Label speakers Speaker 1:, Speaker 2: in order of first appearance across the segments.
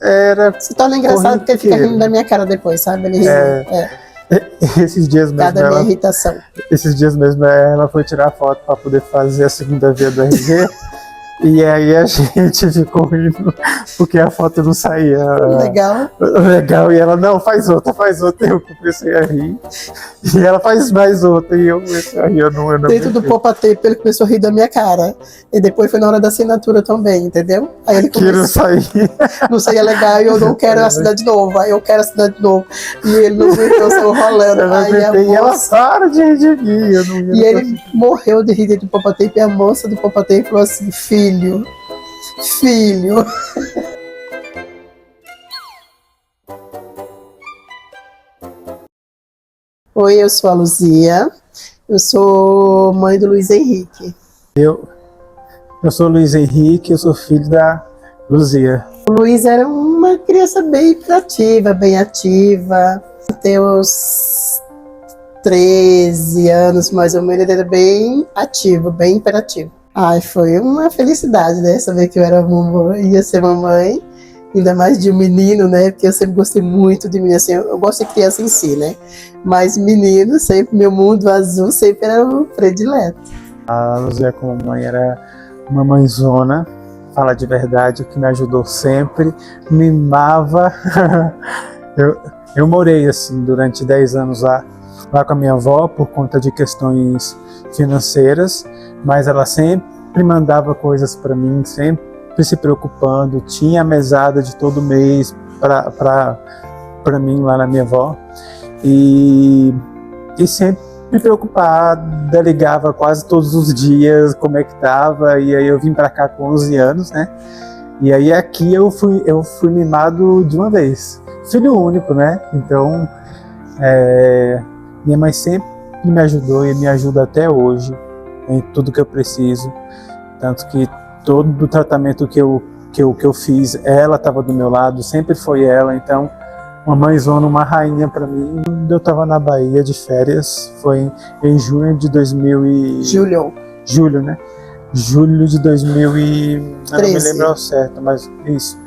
Speaker 1: era
Speaker 2: Se torna engraçado porque ele fica rindo da minha cara depois, sabe? Ele ri.
Speaker 1: Esses dias mesmo
Speaker 2: Cada minha irritação.
Speaker 1: Esses dias mesmo ela foi tirar foto para poder fazer a segunda via do RG. E aí a gente ficou rindo porque a foto não saía legal, e ela, não, faz outra, e eu comecei a rir, e ela faz mais outra, e eu comecei a rir, eu não
Speaker 2: dentro do Poupa-Tempo ele começou a rir da minha cara, e depois foi na hora da assinatura também, entendeu? Aí ele começou, não saía legal, e eu não quero assinar de novo, aí eu quero assinar de novo, e ele não aguentou, saiu rolando,
Speaker 1: e ela para de rir de mim, eu não
Speaker 2: e ele morreu de rir dentro do Poupa-Tempo, e a moça do Poupa-Tempo falou assim, filho. Oi, eu sou a Luzia, eu sou mãe do Luiz Henrique.
Speaker 1: Eu sou o Luiz Henrique, eu sou filho da Luzia.
Speaker 2: O Luiz era uma criança bem hiperativa, bem ativa. Até os 13 anos, mais ou menos, ele era bem ativo, bem hiperativo. Ai, foi uma felicidade, né? Saber que eu era mamãe, ia ser mamãe, ainda mais de um menino, né? Porque eu sempre gostei muito de menino, assim, eu gosto de criança em si, né? Mas menino, sempre, meu mundo azul sempre era o predileto.
Speaker 1: A Luzia como mãe era uma mãezona, fala de verdade, que me ajudou sempre, mimava. eu morei, assim, durante 10 anos lá com a minha avó, por conta de questões financeiras, mas ela sempre mandava coisas para mim, sempre se preocupando, tinha a mesada de todo mês para mim lá na minha avó, e sempre preocupada, ligava quase todos os dias como é que estava, e aí eu vim para cá com 11 anos, né, e aí aqui eu fui mimado de uma vez, filho único, né, então minha mãe sempre me ajudou e me ajuda até hoje em tudo que eu preciso, tanto que todo o tratamento que eu fiz, ela estava do meu lado, sempre foi ela, então uma mãezona, uma rainha para mim. Eu estava na Bahia de férias, foi em junho de 2000 Julho, né? Julho de 2000 eu não me lembro ao certo, mas isso,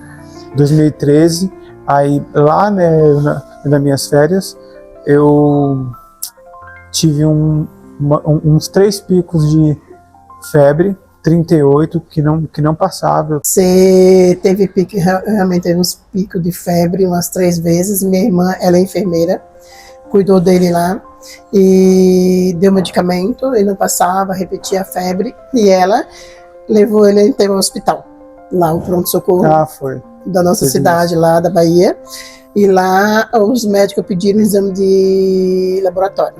Speaker 1: 2013, aí lá, né, nas minhas férias, eu tive uns 3 picos de febre, 38, que não passava.
Speaker 2: Você teve pico, realmente teve uns picos de febre umas 3 vezes. Minha irmã, ela é enfermeira, cuidou dele lá e deu medicamento, ele não passava, repetia a febre, e ela levou ele até o hospital, lá o pronto-socorro da nossa cidade, lá da Bahia. E lá os médicos pediram um exame de laboratório.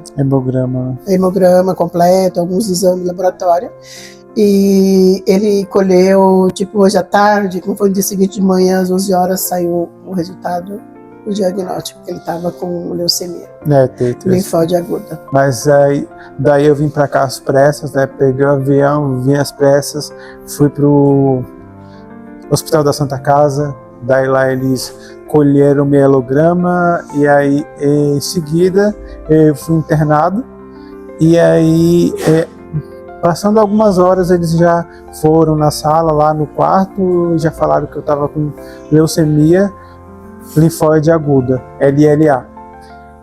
Speaker 2: Hemograma completo, alguns exames de laboratório. E ele colheu, tipo, hoje à tarde, como foi no dia seguinte de manhã, às 11 horas, saiu o resultado, o diagnóstico, que ele estava com leucemia. Linfóide aguda.
Speaker 1: Mas daí eu vim para cá às pressas, né? Peguei o avião, vim às pressas, fui pro Hospital da Santa Casa, daí lá eles colheram o mielograma, e aí em seguida eu fui internado, e aí passando algumas horas eles já foram na sala, lá no quarto, e já falaram que eu estava com leucemia linfóide aguda, LLA.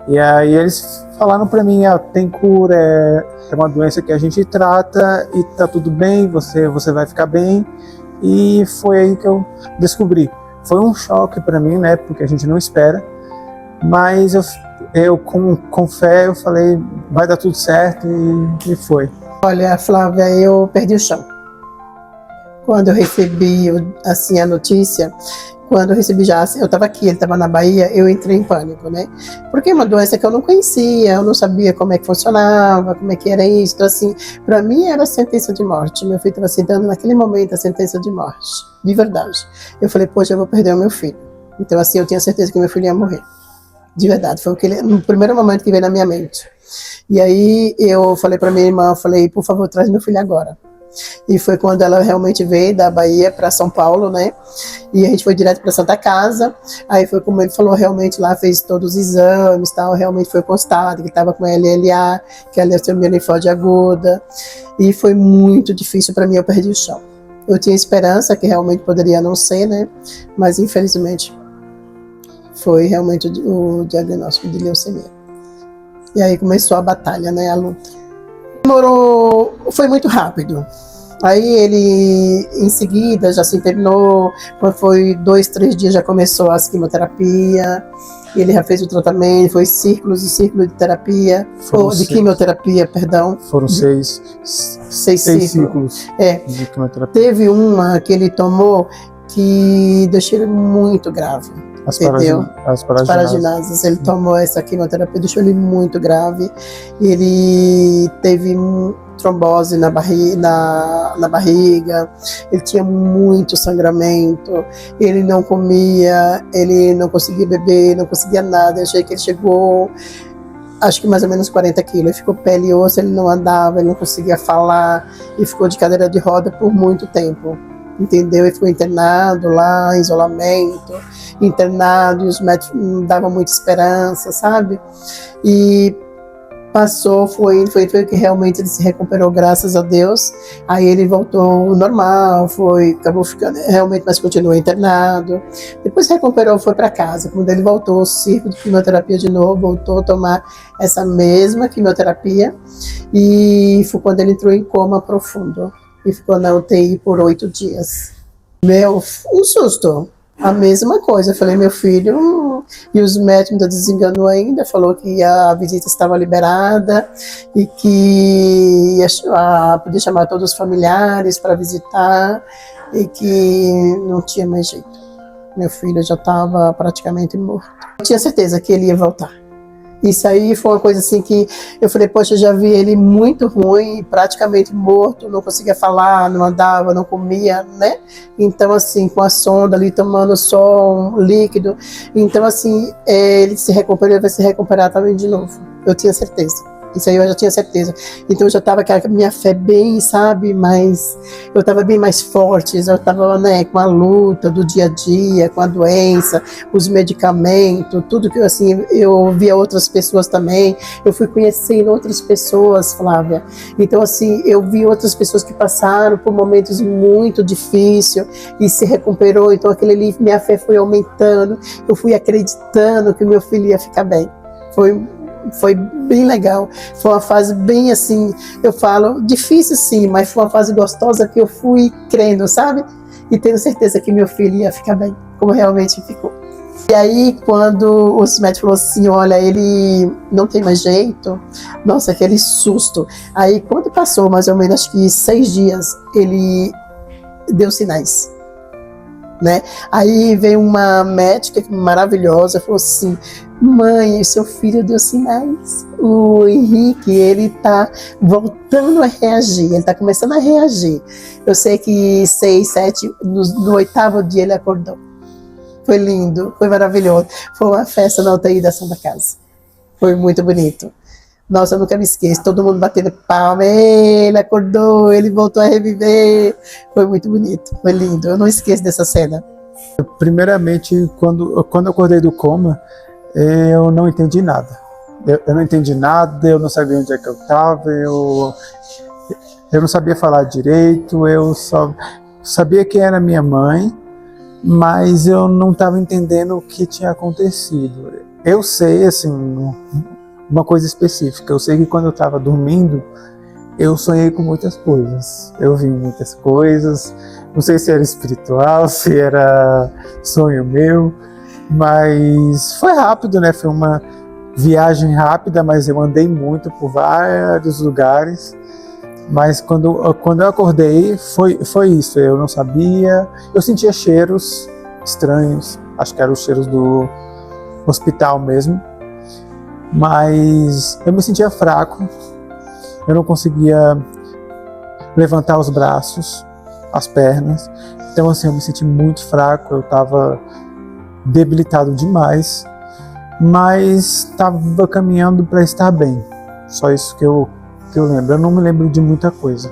Speaker 1: E aí eles falaram para mim, tem cura, é uma doença que a gente trata e tá tudo bem, você vai ficar bem. E foi aí que eu descobri. Foi um choque para mim, né, porque a gente não espera, mas eu com fé, eu falei, vai dar tudo certo, e foi.
Speaker 2: Olha, Flávia, eu perdi o chão. Quando eu recebi, assim, a notícia, quando eu recebi já, assim, eu estava aqui, ele estava na Bahia, eu entrei em pânico, né? Porque é uma doença que eu não conhecia, eu não sabia como é que funcionava, como é que era isso, então, assim, para mim era sentença de morte. Meu filho estava sentando naquele momento a sentença de morte, de verdade. Eu falei, poxa, eu vou perder o meu filho. Então, assim, eu tinha certeza que meu filho ia morrer. De verdade, foi no primeiro momento que veio na minha mente. E aí eu falei para minha irmã, falei, por favor, traz meu filho agora. E foi quando ela realmente veio da Bahia para São Paulo, né? E a gente foi direto para Santa Casa. Aí foi como ele falou, realmente lá fez todos os exames, tal, realmente foi constado que estava com LLA, que é a leucemia linfóide aguda. E foi muito difícil para mim, eu perdi o chão. Eu tinha esperança que realmente poderia não ser, né? Mas infelizmente Foi realmente o diagnóstico de leucemia. E aí começou a batalha, né, a luta. Foi muito rápido. Aí ele, em seguida, já se internou. Quando foi 2, 3 dias, já começou a quimioterapia. Ele já fez o tratamento, foi círculos e círculos de terapia, de quimioterapia, perdão.
Speaker 1: Foram 6 ciclos de quimioterapia.
Speaker 2: Teve uma que ele tomou que deixou ele muito grave. As paraginases. Ele tomou essa quimioterapia, deixou ele muito grave. Ele teve trombose na barriga, ele tinha muito sangramento, ele não comia, ele não conseguia beber, não conseguia nada. Eu achei que ele chegou, acho que mais ou menos 40 quilos, ele ficou pele e osso, ele não andava, ele não conseguia falar, e ficou de cadeira de roda por muito tempo, entendeu? Ele ficou internado lá, em isolamento, internado, e os médicos não davam muita esperança, sabe? E passou, foi que realmente ele se recuperou, graças a Deus. Aí ele voltou ao normal, acabou ficando realmente, mas continuou internado. Depois recuperou, foi para casa. Quando ele voltou ao ciclo de quimioterapia de novo, voltou a tomar essa mesma quimioterapia, e foi quando ele entrou em coma profundo e ficou na UTI por 8 dias. Um susto. A mesma coisa, eu falei, meu filho, e os médicos ainda desenganou ainda, falou que a visita estava liberada e que podia chamar todos os familiares para visitar e que não tinha mais jeito. Meu filho já estava praticamente morto. Eu tinha certeza que ele ia voltar. Isso aí foi uma coisa assim que eu falei, poxa, eu já vi ele muito ruim, praticamente morto, não conseguia falar, não andava, não comia, né? Então assim, com a sonda ali, tomando só um líquido. Então assim, ele se recuperou, ele vai se recuperar também de novo. Eu tinha certeza. Isso aí eu já tinha certeza. Então eu já estava com a minha fé bem, sabe, eu estava bem mais forte, eu estava, né, com a luta do dia a dia, com a doença, os medicamentos, tudo que eu via outras pessoas também, eu fui conhecendo outras pessoas, Flávia. Então assim, eu vi outras pessoas que passaram por momentos muito difíceis e se recuperou, então minha fé foi aumentando, eu fui acreditando que meu filho ia ficar bem. Foi bem legal, foi uma fase bem assim, eu falo, difícil sim, mas foi uma fase gostosa que eu fui crendo, sabe? E tenho certeza que meu filho ia ficar bem, como realmente ficou. E aí, quando os médicos falaram assim, olha, ele não tem mais jeito, nossa, aquele susto. Aí, quando passou mais ou menos, acho que 6 dias, ele deu sinais, né? Aí veio uma médica maravilhosa, falou assim, mãe, seu filho deu sinais. O Henrique, ele tá voltando a reagir, ele tá começando a reagir. Eu sei que 6, 7, no 8º dia ele acordou. Foi lindo, foi maravilhoso. Foi uma festa na UTI da Santa Casa. Foi muito bonito. Nossa, eu nunca me esqueço, todo mundo batendo palma, ele acordou, ele voltou a reviver. Foi muito bonito, foi lindo, eu não esqueço dessa cena.
Speaker 1: Primeiramente, quando eu acordei do coma, eu não entendi nada. Eu não entendi nada, eu não sabia onde é que eu estava, eu não sabia falar direito, eu só sabia que era minha mãe, mas eu não estava entendendo o que tinha acontecido. Eu sei, assim, uma coisa específica, eu sei que quando eu estava dormindo, eu sonhei com muitas coisas, eu vi muitas coisas, não sei se era espiritual, se era sonho meu, mas foi rápido, né? Foi uma viagem rápida, mas eu andei muito por vários lugares. Mas quando eu acordei, foi isso. Eu não sabia, eu sentia cheiros estranhos, acho que eram os cheiros do hospital mesmo. Mas eu me sentia fraco, eu não conseguia levantar os braços, as pernas. Então assim, eu me senti muito fraco, eu estava debilitado demais, mas estava caminhando para estar bem. Só isso que eu lembro, eu não me lembro de muita coisa.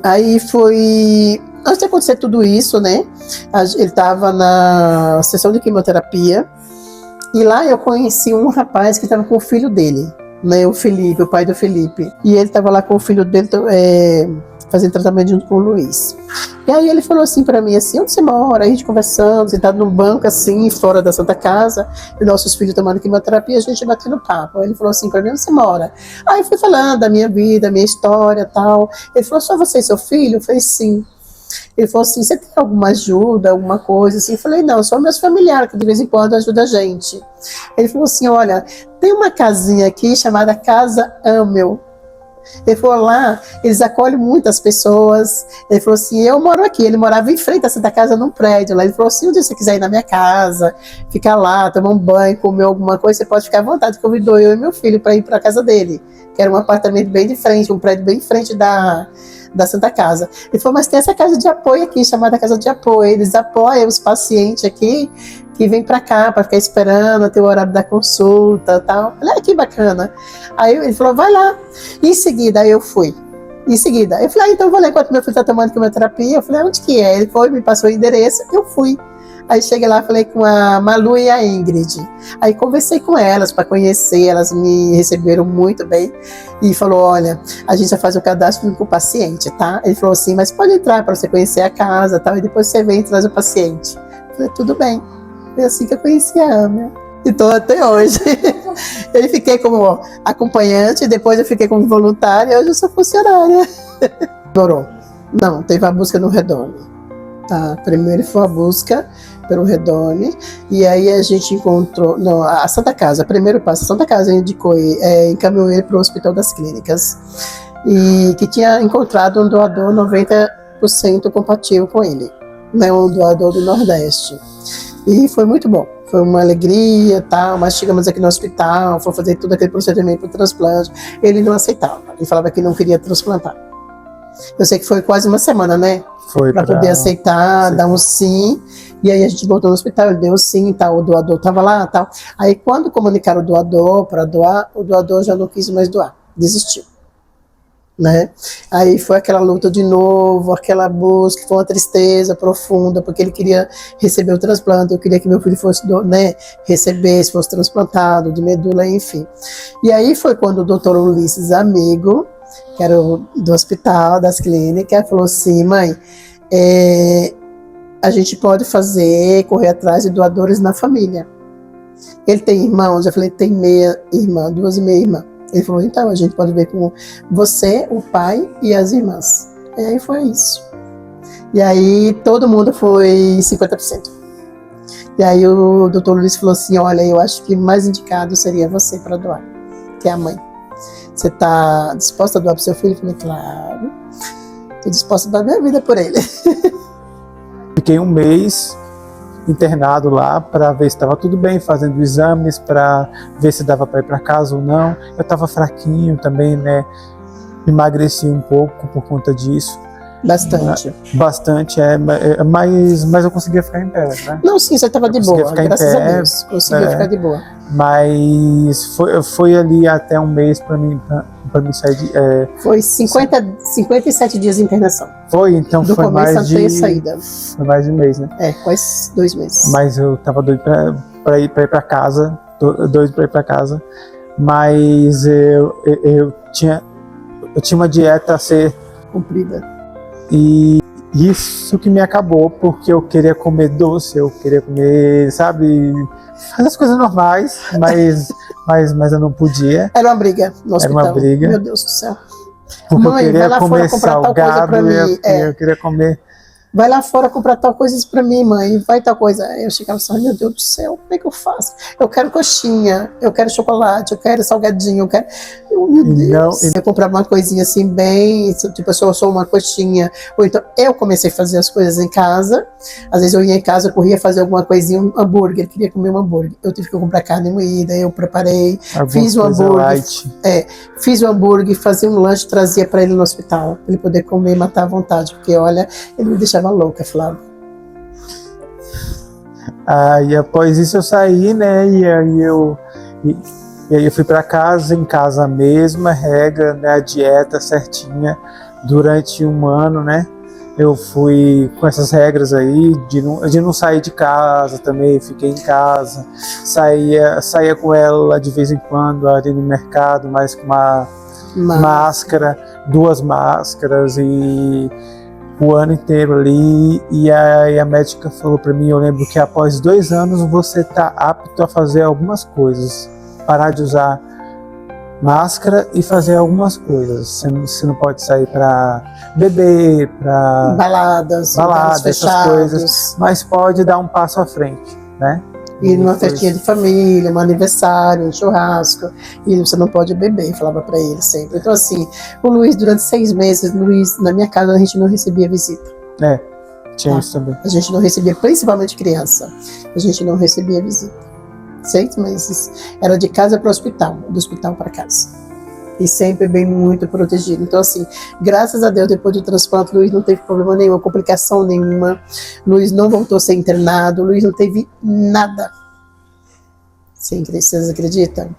Speaker 2: Aí foi... Antes de acontecer tudo isso, né, ele estava na sessão de quimioterapia, e lá eu conheci um rapaz que estava com o filho dele, né, o Felipe, o pai do Felipe, e ele estava lá com o filho dele fazendo tratamento junto com o Luiz. E aí ele falou assim pra mim, assim, onde você mora? A gente conversando, sentado num banco assim, fora da Santa Casa, e nossos filhos tomando quimioterapia, a gente batendo papo. Aí ele falou assim pra mim, onde você mora? Aí eu fui falando da minha vida, da minha história e tal. Ele falou, só você e seu filho? Eu falei, sim. Ele falou assim, você tem alguma ajuda, alguma coisa assim? Eu falei, não, só meus familiares, que de vez em quando ajudam a gente. Ele falou assim, olha, tem uma casinha aqui chamada Casa Amel. Ele falou, lá, eles acolhem muitas pessoas. Ele falou assim, eu moro aqui. Ele morava em frente à Santa Casa, num prédio lá. Ele falou assim, um dia você quiser ir na minha casa, ficar lá, tomar um banho, comer alguma coisa, você pode ficar à vontade. Convidou eu e meu filho para ir para a casa dele, que era um apartamento bem de frente, um prédio bem em frente da Santa Casa. Ele falou, mas tem essa casa de apoio aqui, chamada Casa de Apoio. Eles apoiam os pacientes aqui que vem para cá para ficar esperando até o horário da consulta e tal. Olha que bacana. Aí ele falou, vai lá. Em seguida, aí eu fui. Em seguida, eu falei, então vou lá enquanto meu filho está tomando quimioterapia. Eu falei, onde que é? Ele foi, me passou o endereço, eu fui. Aí cheguei lá, falei com a Malu e a Ingrid. Aí conversei com elas para conhecer, elas me receberam muito bem. E falou, olha, a gente já faz o cadastro com o paciente, tá? Ele falou assim, mas pode entrar para você conhecer a casa, tal, e depois você vem e traz o paciente. Eu falei, tudo bem. Foi assim que eu conheci a Ana. E estou até hoje. Eu fiquei como acompanhante, depois eu fiquei como voluntária, hoje eu sou funcionária. Demorou. Não, teve a busca no Redone. Tá? Primeiro foi a busca pelo Redone, e aí a gente encontrou, não, a Santa Casa, primeiro passo, a Santa Casa indicou, encaminhou ele para o Hospital das Clínicas, e que tinha encontrado um doador 90% compatível com ele, né, um doador do Nordeste. E foi muito bom, foi uma alegria, tal, mas chegamos aqui no hospital, foi fazer todo aquele procedimento para o transplante, ele não aceitava, ele falava que não queria transplantar. Eu sei que foi quase uma semana, né?
Speaker 1: Foi
Speaker 2: para poder aceitar, dar um sim, e aí a gente voltou no hospital, ele deu um sim, tal, o doador estava lá, tal. Aí quando comunicaram o doador para doar, o doador já não quis mais doar, desistiu. Né? Aí foi aquela luta de novo, aquela busca, foi uma tristeza profunda, porque ele queria receber o transplante, eu queria que meu filho fosse, né, recebesse, fosse transplantado de medula, enfim. E aí foi quando o doutor Ulisses, amigo, que era do hospital, das clínicas, falou assim, mãe, a gente pode correr atrás de doadores na família. Ele tem irmãos? Eu falei, tem meia irmã, 2,5 irmãs. Ele falou, então, a gente pode ver com você, o pai e as irmãs. E aí foi isso. E aí todo mundo foi 50%. E aí o doutor Luiz falou assim, olha, eu acho que mais indicado seria você para doar, que é a mãe. Você está disposta a doar para o seu filho? Eu falei, claro. Estou disposta a dar minha vida por ele.
Speaker 1: Fiquei um mês internado lá para ver se estava tudo bem, fazendo exames para ver se dava para ir para casa ou não. Eu estava fraquinho também, né? Emagreci um pouco por conta disso.
Speaker 2: Bastante.
Speaker 1: Bastante, mas eu conseguia ficar em pé, né?
Speaker 2: Não, sim, você estava de boa, graças a Deus. Conseguia ficar de boa.
Speaker 1: Mas foi ali até um mês para mim sair de...
Speaker 2: Foi 57 dias de internação.
Speaker 1: Foi, então
Speaker 2: do
Speaker 1: foi
Speaker 2: começo
Speaker 1: mais
Speaker 2: até a saída.
Speaker 1: Foi mais de um mês, né?
Speaker 2: Quase 2 meses.
Speaker 1: Mas eu tava doido para ir para casa, mas eu tinha uma dieta a ser
Speaker 2: cumprida.
Speaker 1: E isso que me acabou, porque eu queria comer doce, eu queria comer, sabe, fazer as coisas normais, mas eu não podia.
Speaker 2: Era uma briga no hospital.
Speaker 1: Era uma briga.
Speaker 2: Meu Deus do céu.
Speaker 1: Porque
Speaker 2: mãe,
Speaker 1: eu queria
Speaker 2: vai lá
Speaker 1: comer
Speaker 2: fora comprar tal coisa pra mim.
Speaker 1: Eu queria comer.
Speaker 2: Vai lá fora comprar tal coisa pra mim, mãe. Vai tal coisa. Eu chegava assim, meu Deus do céu, como é que eu faço? Eu quero coxinha, eu quero chocolate, eu quero salgadinho, eu quero... Meu Deus. Eu comprava uma coisinha assim bem, tipo, eu sou uma coxinha. Ou então eu comecei a fazer as coisas em casa. Às vezes eu ia em casa, eu corria fazer alguma coisinha, um hambúrguer, queria comer um hambúrguer. Eu tive que comprar carne moída, eu preparei, fiz um hambúrguer. Fiz o hambúrguer, fazia um lanche, trazia pra ele no hospital, pra ele poder comer e matar à vontade, porque olha, ele me deixava louca, Flávio.
Speaker 1: E após isso eu saí, né, e aí eu fui para casa, em casa a mesma regra, né, a dieta certinha durante 1 ano, né, eu fui com essas regras aí, de não sair de casa também, fiquei em casa, saía com ela de vez em quando ali no mercado, mas com máscara, 2 máscaras e o ano inteiro ali. E aí a médica falou para mim, eu lembro que após 2 anos você tá apto a fazer algumas coisas, parar de usar máscara e fazer algumas coisas. Você não pode sair para beber, para
Speaker 2: baladas,
Speaker 1: essas coisas, mas pode dar um passo à frente, né?
Speaker 2: Ir numa festinha de família, um aniversário, um churrasco, e você não pode beber, eu falava para ele sempre. Então assim, o Luiz, durante 6 meses, na minha casa a gente não recebia visita.
Speaker 1: Tinha isso também.
Speaker 2: A gente não recebia, principalmente criança, a gente não recebia visita. 6 meses. Era de casa para o hospital, do hospital para casa. E sempre bem muito protegido. Então assim, graças a Deus, depois do transplante, Luiz não teve problema nenhum, complicação nenhuma. Luiz não voltou a ser internado, Luiz não teve nada. Sim, vocês acreditam?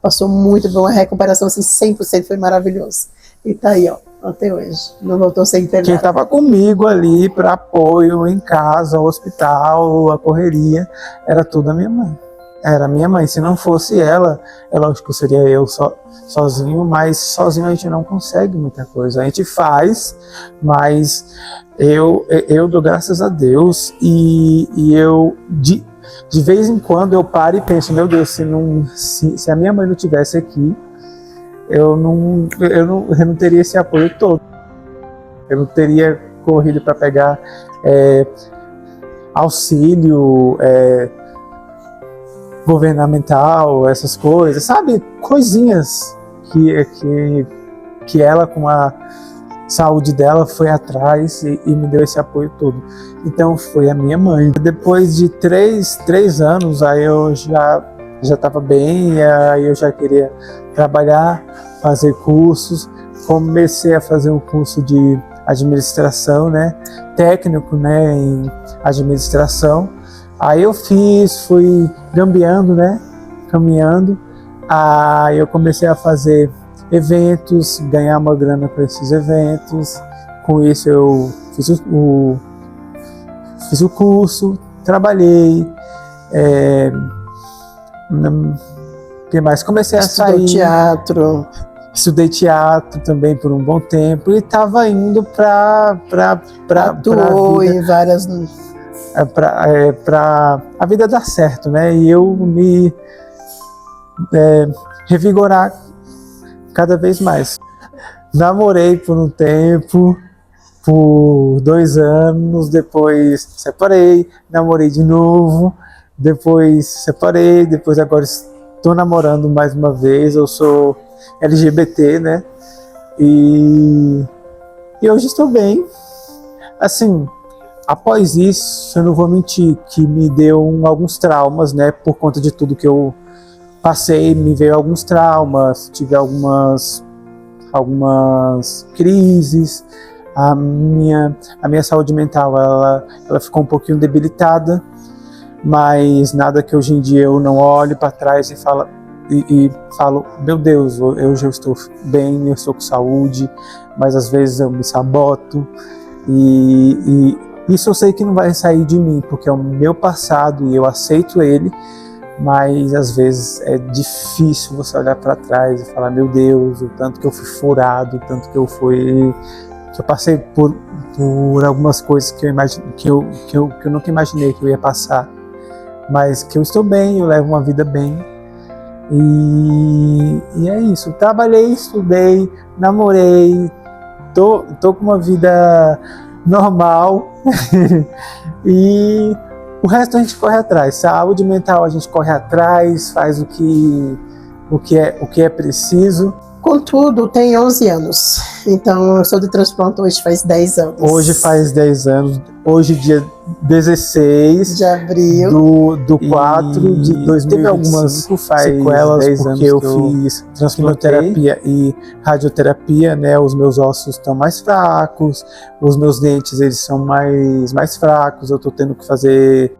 Speaker 2: Passou muito bom, a recuperação assim, 100% foi maravilhosa. E tá aí, ó, até hoje. Não voltou a ser internado.
Speaker 1: Quem estava comigo ali para apoio em casa, o hospital, a correria, era tudo a minha mãe. Era minha mãe. Se não fosse ela, é lógico que seria eu sozinho, mas sozinho a gente não consegue muita coisa. A gente faz, mas eu dou graças a Deus e eu de vez em quando eu paro e penso, meu Deus, se a minha mãe não tivesse aqui, eu não teria esse apoio todo. Eu não teria corrido para pegar auxílio governamental, essas coisas, sabe? Coisinhas que ela, com a saúde dela, foi atrás e me deu esse apoio todo. Então foi a minha mãe. Depois de 3 anos, aí eu já estava bem, aí eu já queria trabalhar, fazer cursos. Comecei a fazer um curso de administração, né? Técnico, né? Em administração. Aí eu fui gambeando, né? Caminhando. Aí eu comecei a fazer eventos, ganhar uma grana com esses eventos. Com isso eu fiz o curso, trabalhei. Que mais? Comecei a sair.
Speaker 2: Teatro.
Speaker 1: Estudei teatro também por um bom tempo e estava indo para
Speaker 2: Atuou em várias.
Speaker 1: Para a vida dar certo, né? E eu me revigorar cada vez mais. Namorei por um tempo, por 2 anos, depois separei, namorei de novo, depois separei, depois agora estou namorando mais uma vez. Eu sou LGBT, né? E hoje estou bem. Assim, após isso, eu não vou mentir, que me deu alguns traumas, né? Por conta de tudo que eu passei, me veio alguns traumas, tive algumas crises. A minha saúde mental, ela ficou um pouquinho debilitada, mas nada que hoje em dia eu não olhe para trás e falo, meu Deus, eu já estou bem, eu estou com saúde, mas às vezes eu me saboto e isso eu sei que não vai sair de mim, porque é o meu passado e eu aceito ele, mas às vezes é difícil você olhar para trás e falar, meu Deus, o tanto que eu fui furado, o tanto que eu passei por algumas coisas que eu nunca imaginei que eu ia passar, mas que eu estou bem, eu levo uma vida bem. E é isso. Trabalhei, estudei, namorei, tô com uma vida normal e o resto a gente corre atrás. Saúde mental a gente corre atrás, faz o que é preciso.
Speaker 2: Contudo, tem 11 anos. Então, eu sou de transplante hoje faz 10 anos.
Speaker 1: Hoje faz 10 anos. Hoje, dia 16
Speaker 2: de abril
Speaker 1: do 4 de 2025. Teve algumas sequelas porque eu fiz quimioterapia e radioterapia, né? Os meus ossos estão mais fracos, os meus dentes eles são mais fracos. Eu tô tendo que fazer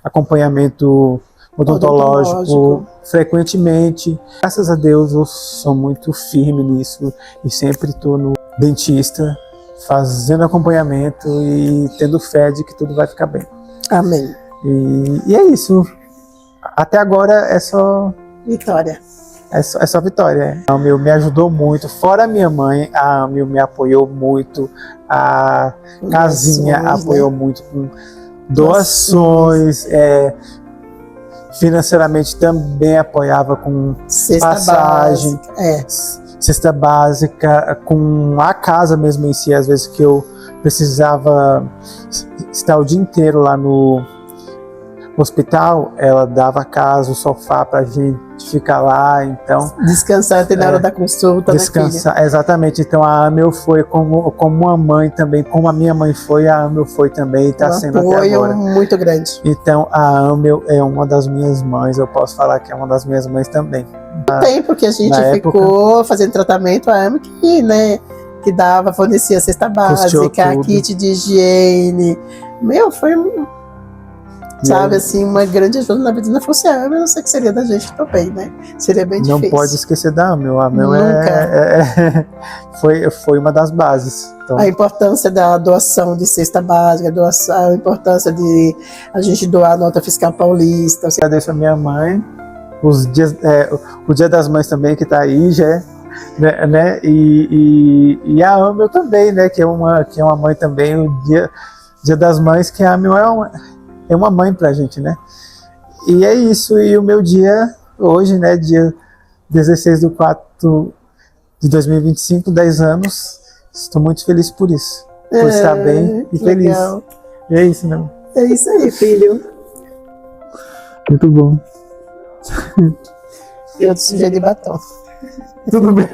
Speaker 1: acompanhamento odontológico frequentemente. Graças a Deus eu sou muito firme nisso e sempre estou no dentista fazendo acompanhamento e tendo fé de que tudo vai ficar bem.
Speaker 2: Amém.
Speaker 1: E é isso. Até agora é só
Speaker 2: Vitória.
Speaker 1: É só vitória. A Amil me ajudou muito. Fora a minha mãe, a Amil me apoiou muito. A Casinha apoiou muito com doações. Financeiramente também apoiava com passagem, cesta básica, com a casa mesmo em si. Às vezes que eu precisava estar o dia inteiro lá no hospital, ela dava a casa, o sofá pra gente ficar lá, então...
Speaker 2: Descansar até na hora da consulta.
Speaker 1: Descansar, exatamente. Então a Amil foi como uma mãe também, como a minha mãe foi, a Amil foi também, está sendo até agora.
Speaker 2: Muito grande.
Speaker 1: Então a Amil é uma das minhas mães, eu posso falar que é uma das minhas mães também.
Speaker 2: O tempo que a gente ficou fazendo tratamento, a Amil que dava, fornecia cesta básica, kit de higiene. Foi sabe, assim, uma grande ajuda na vida. Se não fosse a Amil, eu não sei o que seria da gente também, né? Seria bem difícil.
Speaker 1: Não pode esquecer da Amil. A Amil foi uma das bases. Então,
Speaker 2: a importância da doação de cesta básica, a importância de a gente doar a nota fiscal paulista.
Speaker 1: Agradeço a minha mãe, o Dia das Mães também, que está aí, já né? E a Amil também, né? Que é uma mãe também. O Dia das Mães, que a Amil é uma mãe pra gente, né? E é isso, e o meu dia hoje, né, dia 16/4/2025, 10 anos, estou muito feliz por isso, por estar bem e feliz.
Speaker 2: Legal.
Speaker 1: E é isso, né?
Speaker 2: É isso aí, filho.
Speaker 1: Muito bom.
Speaker 2: Eu te sujei de batom.
Speaker 1: Tudo bem.